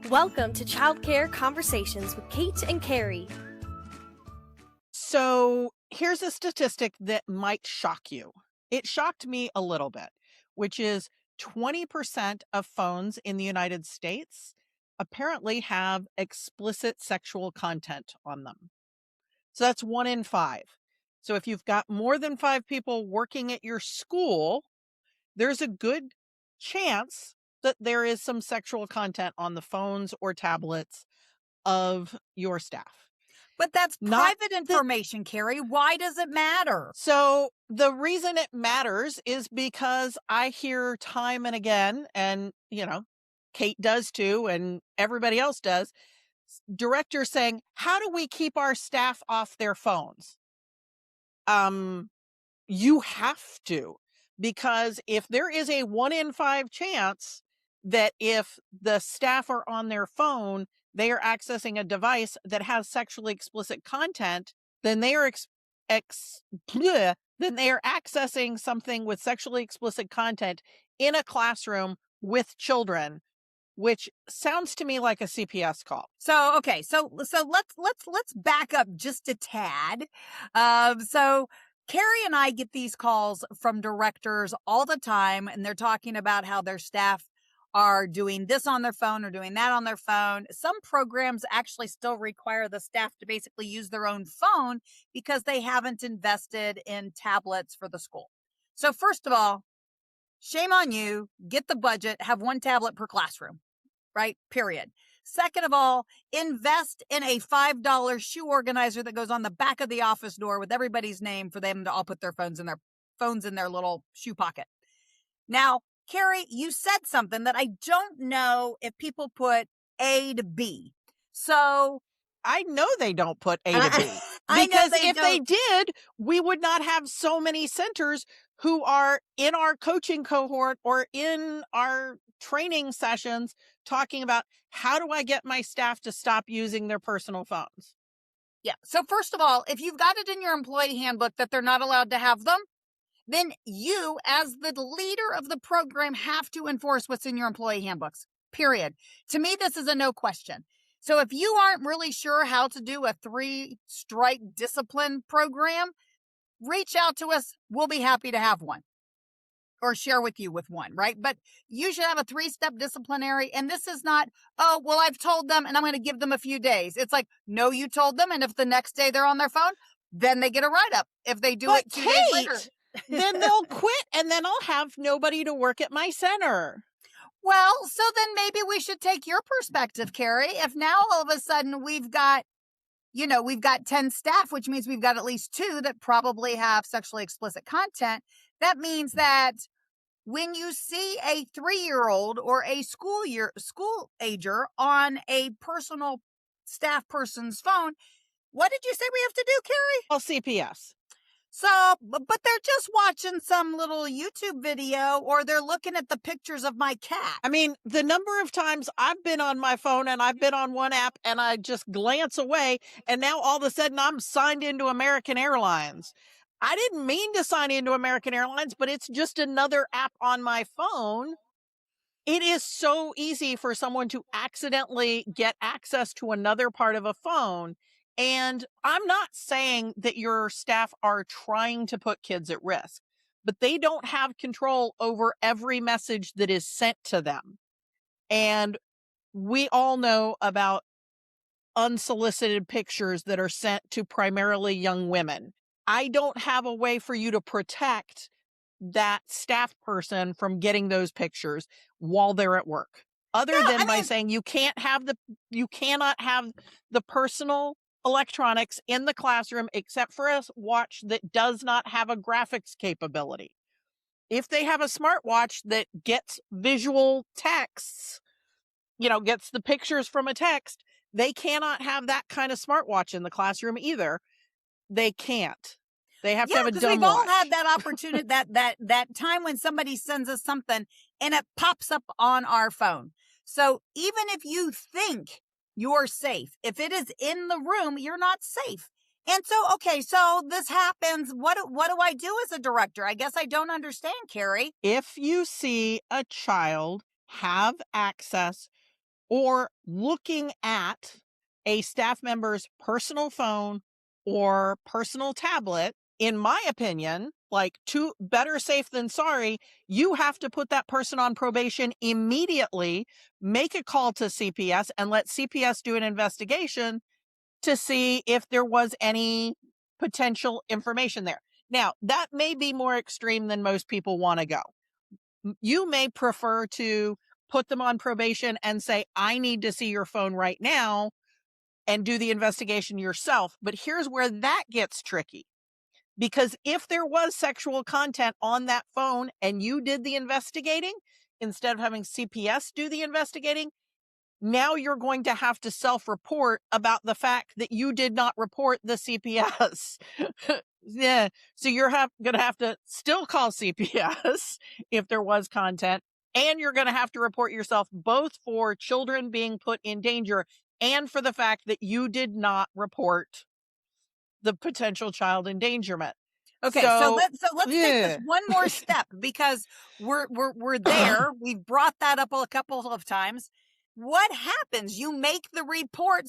Welcome to Childcare Conversations with Kate and Carrie. So here's a statistic that might shock you. It shocked me a little bit, which is 20% of phones in the United States apparently have explicit sexual content on them. So that's 1 in 5. So if you've got more than 5 people working at your school, there's a good chance that there is some sexual content on the phones or tablets of your staff. But that's Not private information, Carrie. Why does it matter? So the reason it matters is because I hear time and again, and, Kate does too, and everybody else does, directors saying, how do we keep our staff off their phones? You have to, because if there is a 1 in 5 chance that if the staff are on their phone, they are accessing a device that has sexually explicit content, then they are then they are accessing something with sexually explicit content in a classroom with children, which sounds to me like a CPS call. So let's back up just a tad. So Carrie and I get these calls from directors all the time, and they're talking about how their staff are doing this on their phone or doing that on their phone. Some programs actually still require the staff to basically use their own phone because they haven't invested in tablets for the school. So first of all, shame on you. Get the budget, have 1 tablet per classroom, right? Period. Second of all, invest in a $5 shoe organizer that goes on the back of the office door with everybody's name for them to all put their phones in their little shoe pocket. Now, Carrie, you said something that I don't know if people put A to B. So I know they don't put A to B. Because if they did, we would not have so many centers who are in our coaching cohort or in our training sessions talking about how do I get my staff to stop using their personal phones? Yeah. So first of all, if you've got it in your employee handbook that they're not allowed to have them, then you, as the leader of the program, have to enforce what's in your employee handbooks, period. To me, this is a no question. So if you aren't really sure how to do a 3-strike discipline program, reach out to us. We'll be happy to have one or share with you with one, right? But you should have a 3-step disciplinary. And this is not, oh, well, I've told them and I'm going to give them a few days. It's like, no, you told them. And if the next day they're on their phone, then they get a write-up. If they do it 2 days later. Then they'll quit and then I'll have nobody to work at my center. Well, so then maybe we should take your perspective, Carrie. If now all of a sudden we've got 10 staff, which means we've got at least 2 that probably have sexually explicit content. That means that when you see a 3-year-old or a school ager on a personal staff person's phone, what did you say we have to do, Carrie? Well, CPS. So, but they're just watching some little YouTube video or they're looking at the pictures of my cat. I mean, the number of times I've been on my phone and I've been on one app and I just glance away and now all of a sudden I'm signed into American Airlines. I didn't mean to sign into American Airlines, but it's just another app on my phone. It is so easy for someone to accidentally get access to another part of a phone. And I'm not saying that your staff are trying to put kids at risk, but they don't have control over every message that is sent to them. And we all know about unsolicited pictures that are sent to primarily young women. I don't have a way for you to protect that staff person from getting those pictures while they're at work. Other than by saying you cannot have the personal electronics in the classroom except for a watch that does not have a graphics capability. If they have a smartwatch that gets visual texts, gets the pictures from a text, they cannot have that kind of smartwatch in the classroom either. They can't. They have to have a dumb watch. We've all had that opportunity, that time when somebody sends us something and it pops up on our phone. So even if you think you're safe, if it is in the room, you're not safe. And so, okay, so this happens. What do I do as a director? I guess I don't understand, Carrie. If you see a child have access or looking at a staff member's personal phone or personal tablet, in my opinion, like, too better safe than sorry, you have to put that person on probation immediately, make a call to CPS, and let CPS do an investigation to see if there was any potential information there. Now, that may be more extreme than most people want to go. You may prefer to put them on probation and say, I need to see your phone right now, and do the investigation yourself. But here's where that gets tricky. Because if there was sexual content on that phone and you did the investigating, instead of having CPS do the investigating, now you're going to have to self-report about the fact that you did not report the CPS. Yeah. So you're going to have to still call CPS if there was content, and you're going to have to report yourself both for children being put in danger and for the fact that you did not report the potential child endangerment. Okay, so let's take this yeah. one more step, because we're there. We've brought that up a couple of times. What happens? You make the report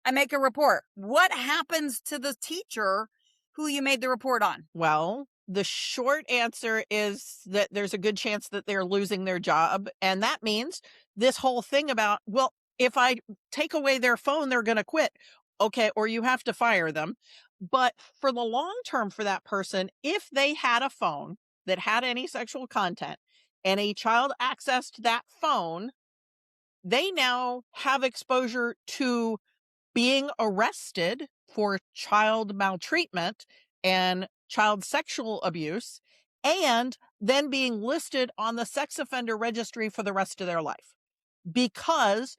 I make a report. What happens to the teacher who you made the report on? Well, the short answer is that there's a good chance that they're losing their job. And that means this whole thing about, well, if I take away their phone, they're going to quit. Okay. Or you have to fire them. But for the long term for that person, if they had a phone that had any sexual content and a child accessed that phone, they now have exposure to being arrested for child maltreatment and child sexual abuse, and then being listed on the sex offender registry for the rest of their life because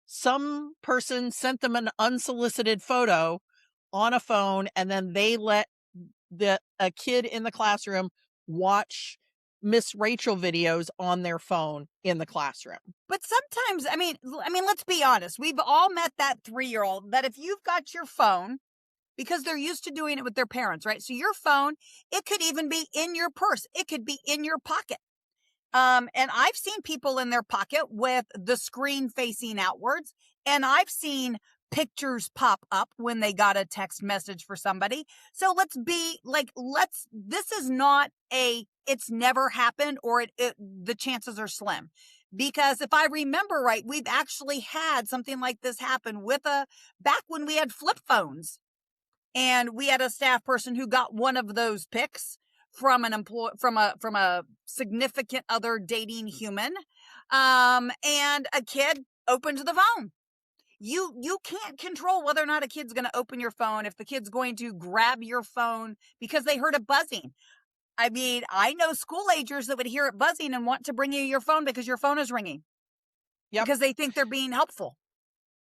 some person sent them an unsolicited photo on a phone, and then they let a kid in the classroom watch Miss Rachel videos on their phone in the classroom. But sometimes, I mean, let's be honest. We've all met that 3-year-old that if you've got your phone, because they're used to doing it with their parents, right? So your phone, it could even be in your purse. It could be in your pocket. And I've seen people in their pocket with the screen facing outwards, and I've seen pictures pop up when they got a text message for somebody. So this is not it's never happened, or the chances are slim. Because if I remember right, we've actually had something like this happen back when we had flip phones, and we had a staff person who got one of those pics from from a significant other dating human, and a kid opened the phone. You can't control whether or not a kid's going to open your phone, if the kid's going to grab your phone because they heard it buzzing. I mean, I know school agers that would hear it buzzing and want to bring you your phone because your phone is ringing. Yep. Because they think they're being helpful.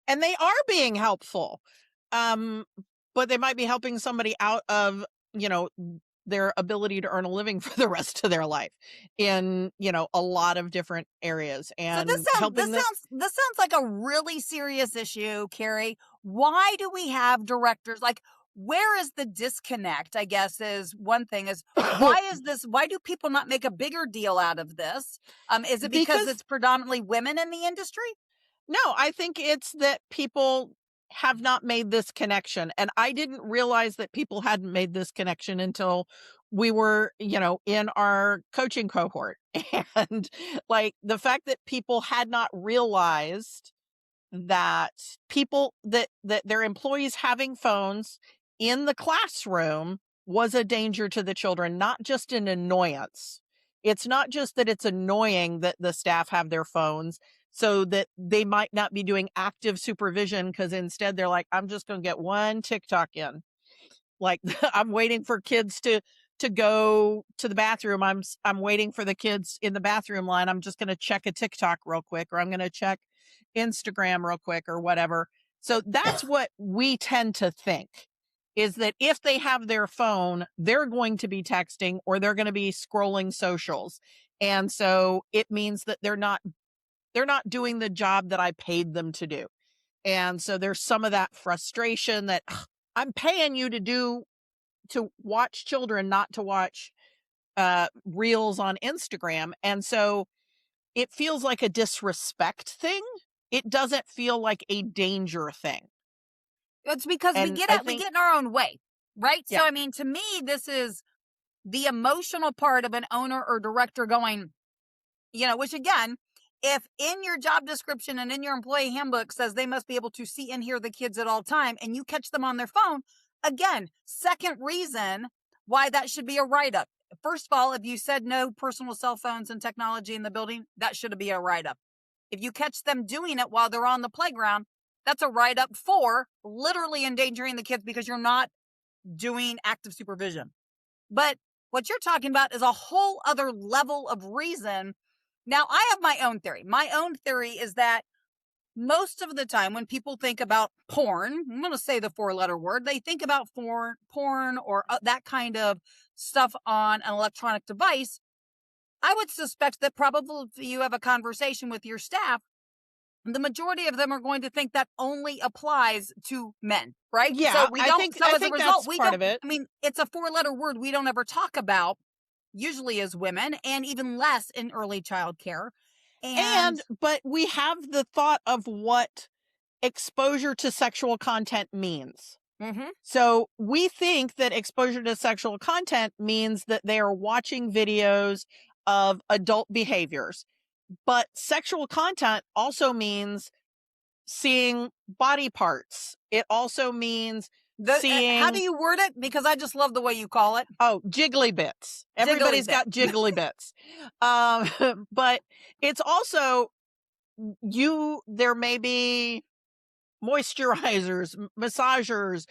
And they are being helpful. But they might be helping somebody out of, their ability to earn a living for the rest of their life in, a lot of different areas. And so this sounds like a really serious issue, Carrie. Why do we have directors? Like, where is the disconnect, I guess, is one thing. Is why do people not make a bigger deal out of this? Is it because it's predominantly women in the industry? No, I think it's that people have not made this connection. And I didn't realize that people hadn't made this connection until we were, in our coaching cohort. And like the fact that people had not realized that that their employees having phones in the classroom was a danger to the children, not just an annoyance. It's not just that it's annoying that the staff have their phones so that they might not be doing active supervision, because instead they're like, I'm just going to get one TikTok in. Like I'm waiting for kids to go to the bathroom. I'm waiting for the kids in the bathroom line. I'm just going to check a TikTok real quick, or I'm going to check Instagram real quick, or whatever. So that's what we tend to think, is that if they have their phone, they're going to be texting or they're going to be scrolling socials. And so it means that they're not doing the job that I paid them to do. And so there's some of that frustration that I'm paying you to watch children, not to watch reels on Instagram. And so it feels like a disrespect thing. It doesn't feel like a danger thing. It's because we And get I we think, get in our own way, right? yeah, So, I mean, to me, this is the emotional part of an owner or director going, which again, if in your job description and in your employee handbook says they must be able to see and hear the kids at all time, and you catch them on their phone, again, second reason why that should be a write-up. First of all, if you said no personal cell phones and technology in the building, that should be a write-up. If you catch them doing it while they're on the playground, that's a write-up for literally endangering the kids because you're not doing active supervision. But what you're talking about is a whole other level of reason. Now, I have my own theory. My own theory is that most of the time when people think about porn, I'm going to say the 4-letter word, they think about porn or that kind of stuff on an electronic device. I would suspect that probably if you have a conversation with your staff, the majority of them are going to think that only applies to men, right? yeah, So we I don't, think, so I as a think result, that's we part don't, of it. I mean, it's a 4-letter word we don't ever talk about, usually as women, and even less in early childcare. But we have the thought of what exposure to sexual content means. Mhm. So we think that exposure to sexual content means that they are watching videos of adult behaviors. But sexual content also means seeing body parts. It also means How do seeing, you word it? Because I just love the way you call it. jiggly bits. Jiggly Everybody's bit. got jiggly bits. But it's also, there may be moisturizers, massagers,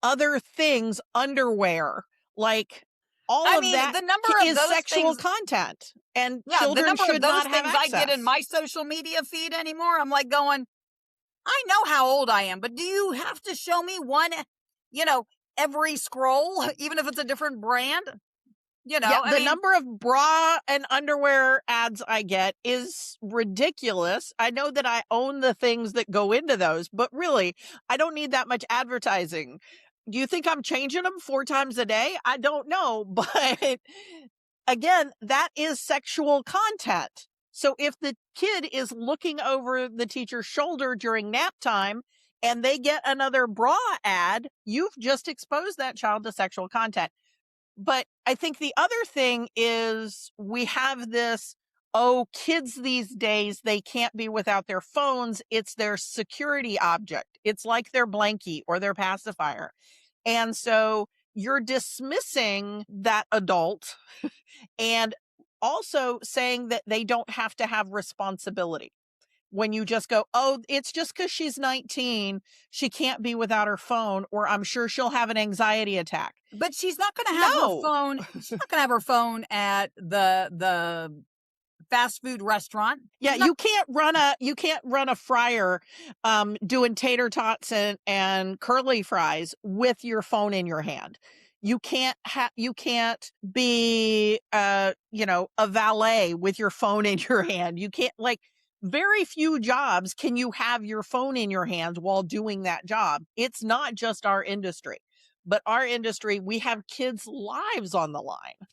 other things, underwear, like all I of mean, that the number of is those sexual things, content, and yeah, the children number of should those not have things I get in access. my social media feed anymore, I'm like going, I know how old I am, but do you have to show me one, every scroll, even if it's a different brand? Yeah, I the mean, number of bra and underwear ads I get is ridiculous. I know that I own the things that go into those, but really, I don't need that much advertising. Do you think I'm changing them 4 times a day? I don't know, but again, that is sexual content. So if the kid is looking over the teacher's shoulder during nap time and they get another bra ad, you've just exposed that child to sexual content. But I think the other thing is we have this, kids these days, they can't be without their phones. It's their security object. It's like their blankie or their pacifier. And so you're dismissing that adult and also saying that they don't have to have responsibility. When you just go, oh, it's just because she's 19, she can't be without her phone, or I'm sure she'll have an anxiety attack. but she's not going to have her No. phone. She's not going to have her phone at the fast food restaurant. Yeah, you can't run a fryer doing tater tots and curly fries with your phone in your hand. You can't be a valet with your phone in your hand. You can't, like, very few jobs can you have your phone in your hand while doing that job. It's not just our industry, but our industry, we have kids' lives on the line.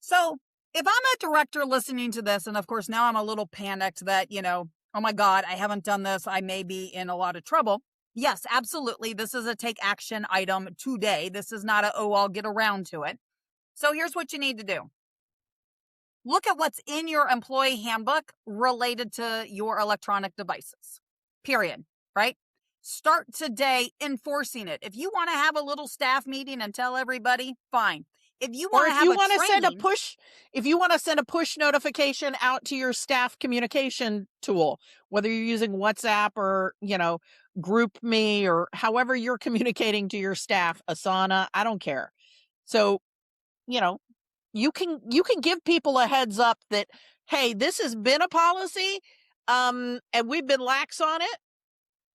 So if I'm a director listening to this, and of course now I'm a little panicked that, oh my God, I haven't done this, I may be in a lot of trouble. Yes, absolutely. This is a take action item today. This is not I'll get around to it. So here's what you need to do. Look at what's in your employee handbook related to your electronic devices, period, right? Start today enforcing it. If you want to have a little staff meeting and tell everybody, fine. If you want to have a training, if you want to send a push notification out to your staff communication tool, whether you're using WhatsApp or, GroupMe or however you're communicating to your staff, Asana, I don't care. So, you can give people a heads up that, hey, this has been a policy, and we've been lax on it.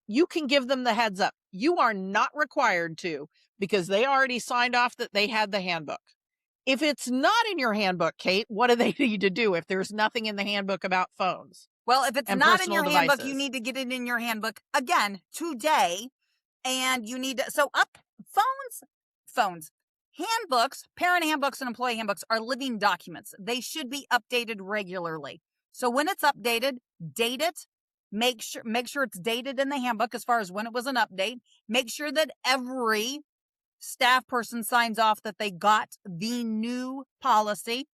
You can give them the heads up. You are not required to, because they already signed off that they had the handbook. If it's not in your handbook, Kate, what do they need to do if there's nothing in the handbook about phones? well, if it's and not in your personal handbook, you devices? need to get it in your handbook again today. And you need to, phones, handbooks, parent handbooks and employee handbooks are living documents. They should be updated regularly. So when it's updated, date it. Make sure it's dated in the handbook as far as when it was an update. Make sure that every staff person signs off that they got the new policy.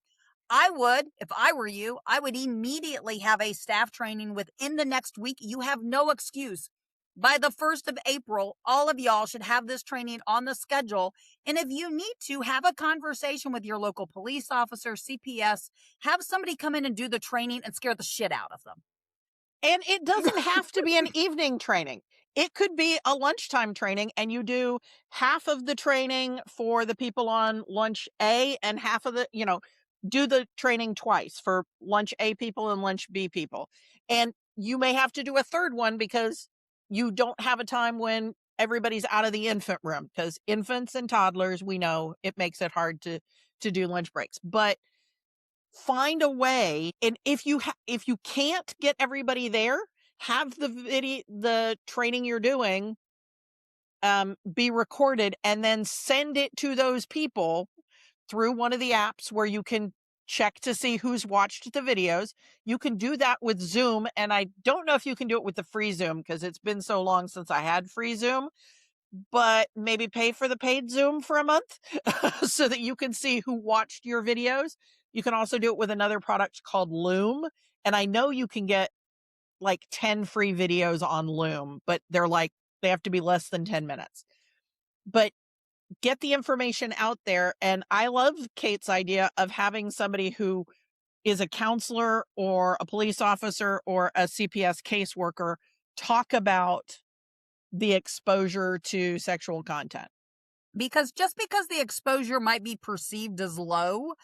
I would, if I were you, I would immediately have a staff training within the next week. You have no excuse. By the 1st of April, all of y'all should have this training on the schedule. And if you need to, have a conversation with your local police officer, CPS, have somebody come in and do the training and scare the shit out of them. And it doesn't have to be an evening training. It could be a lunchtime training, and you do half of the training for the people on lunch A and half of the, do the training twice for lunch A people and lunch B people. And you may have to do a third one because you don't have a time when everybody's out of the infant room, because infants and toddlers, we know it makes it hard to do lunch breaks. But find a way, and if you can't get everybody there, have the training you're doing be recorded, and then send it to those people through one of the apps where you can check to see who's watched the videos. You can do that with Zoom, and I don't know if you can do it with the free Zoom because it's been so long since I had free Zoom, but maybe pay for the paid Zoom for a month so that you can see who watched your videos. You can also do it with another product called Loom. And I know you can get like 10 free videos on Loom, but they have to be less than 10 minutes. But get the information out there. And I love Kate's idea of having somebody who is a counselor or a police officer or a CPS caseworker talk about the exposure to sexual content. Because just because the exposure might be perceived as low,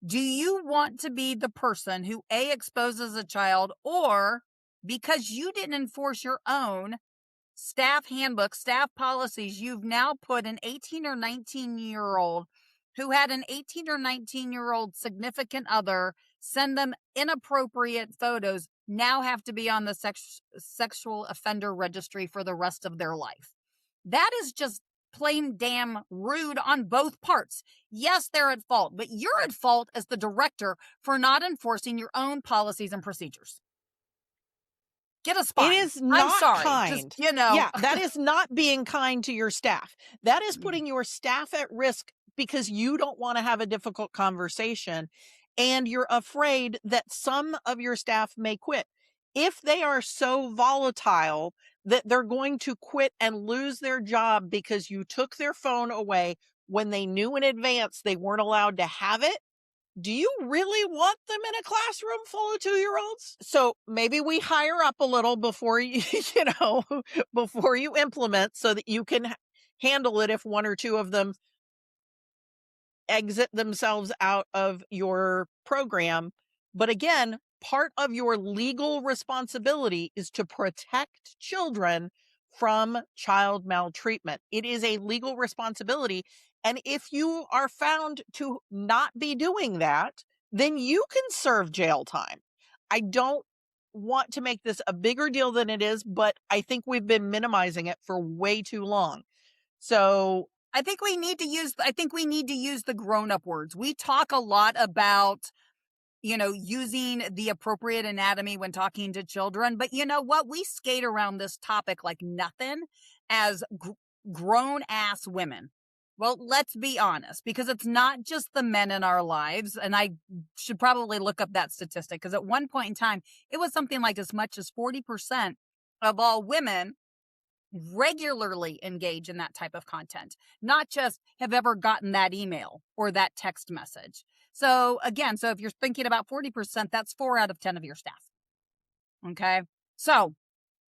do you want to be the person who A, exposes a child, or because you didn't enforce your own staff handbook, staff policies, you've now put an 18 or 19-year-old who had an 18 or 19-year-old significant other send them inappropriate photos, now have to be on the sexual offender registry for the rest of their life? That is just plain damn rude on both parts. Yes, they're at fault, but you're at fault as the director for not enforcing your own policies and procedures. Get a spine. It is not kind. Just, Yeah, that is not being kind to your staff. That is putting your staff at risk because you don't want to have a difficult conversation and you're afraid that some of your staff may quit. If they are so volatile that they're going to quit and lose their job because you took their phone away when they knew in advance they weren't allowed to have it, do you really want them in a classroom full of 2-year-olds? So maybe we hire up a little before you, before you implement so that you can handle it if one or two of them exit themselves out of your program. But again, part of your legal responsibility is to protect children from child maltreatment. It is a legal responsibility. And if you are found to not be doing that, then you can serve jail time. I don't want to make this a bigger deal than it is, but I think we've been minimizing it for way too long. So I think we need to use the grown-up words. We talk a lot about, using the appropriate anatomy when talking to children. But you know what? We skate around this topic like nothing as grown-ass women. Well, let's be honest, because it's not just the men in our lives. And I should probably look up that statistic because at one point in time, it was something like as much as 40% of all women regularly engage in that type of content, not just have ever gotten that email or that text message. So again, if you're thinking about 40%, that's 4 out of 10 of your staff. Okay. So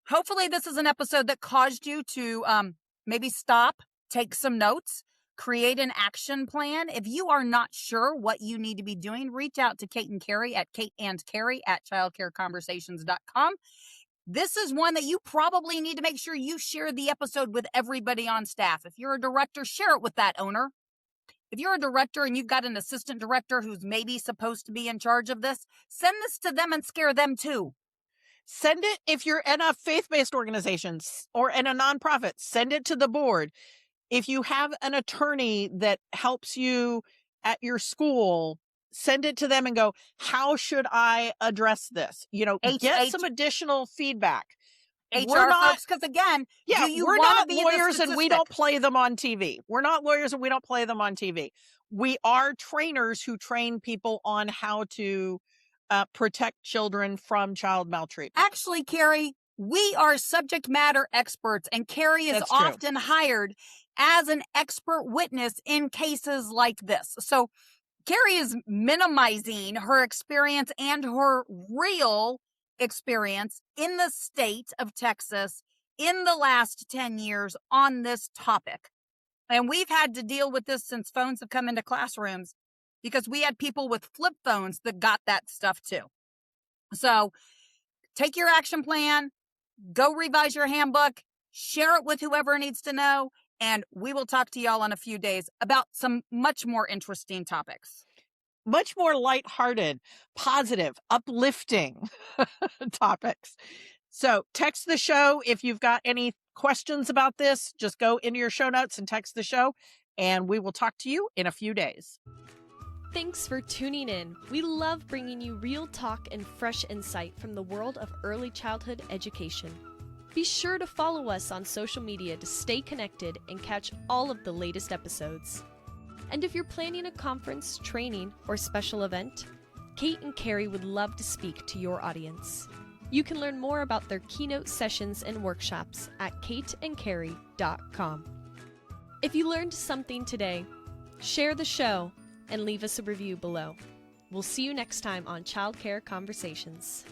hopefully this is an episode that caused you to maybe stop, take some notes, create an action plan. If you are not sure what you need to be doing, reach out to Kate and Carrie at childcareconversations.com. This is one that you probably need to make sure you share the episode with everybody on staff. If you're a director, share it with that owner. If you're a director and you've got an assistant director who's maybe supposed to be in charge of this, send this to them and scare them too. Send it if you're in a faith-based organization or in a nonprofit, send it to the board. If you have an attorney that helps you at your school, send it to them and go, how should I address this? Get some additional feedback. HR folks, because again, we're not lawyers and we don't play them on TV. We're not lawyers and we don't play them on TV. We are trainers who train people on how to protect children from child maltreatment. Actually, Carrie, we are subject matter experts, and Carrie is often hired as an expert witness in cases like this. So Carrie is minimizing her experience and her real experience in the state of Texas in the last 10 years on this topic. And we've had to deal with this since phones have come into classrooms, because we had people with flip phones that got that stuff too. So take your action plan, go revise your handbook, share it with whoever needs to know, and we will talk to y'all in a few days about some much more interesting topics. Much more lighthearted, positive, uplifting topics. So text the show if you've got any questions about this. Just go into your show notes and text the show, and we will talk to you in a few days. Thanks for tuning in. We love bringing you real talk and fresh insight from the world of early childhood education. Be sure to follow us on social media to stay connected and catch all of the latest episodes. And if you're planning a conference, training, or special event, Kate and Carrie would love to speak to your audience. You can learn more about their keynote sessions and workshops at kateandcarrie.com. If you learned something today, share the show and leave us a review below. We'll see you next time on Childcare Conversations.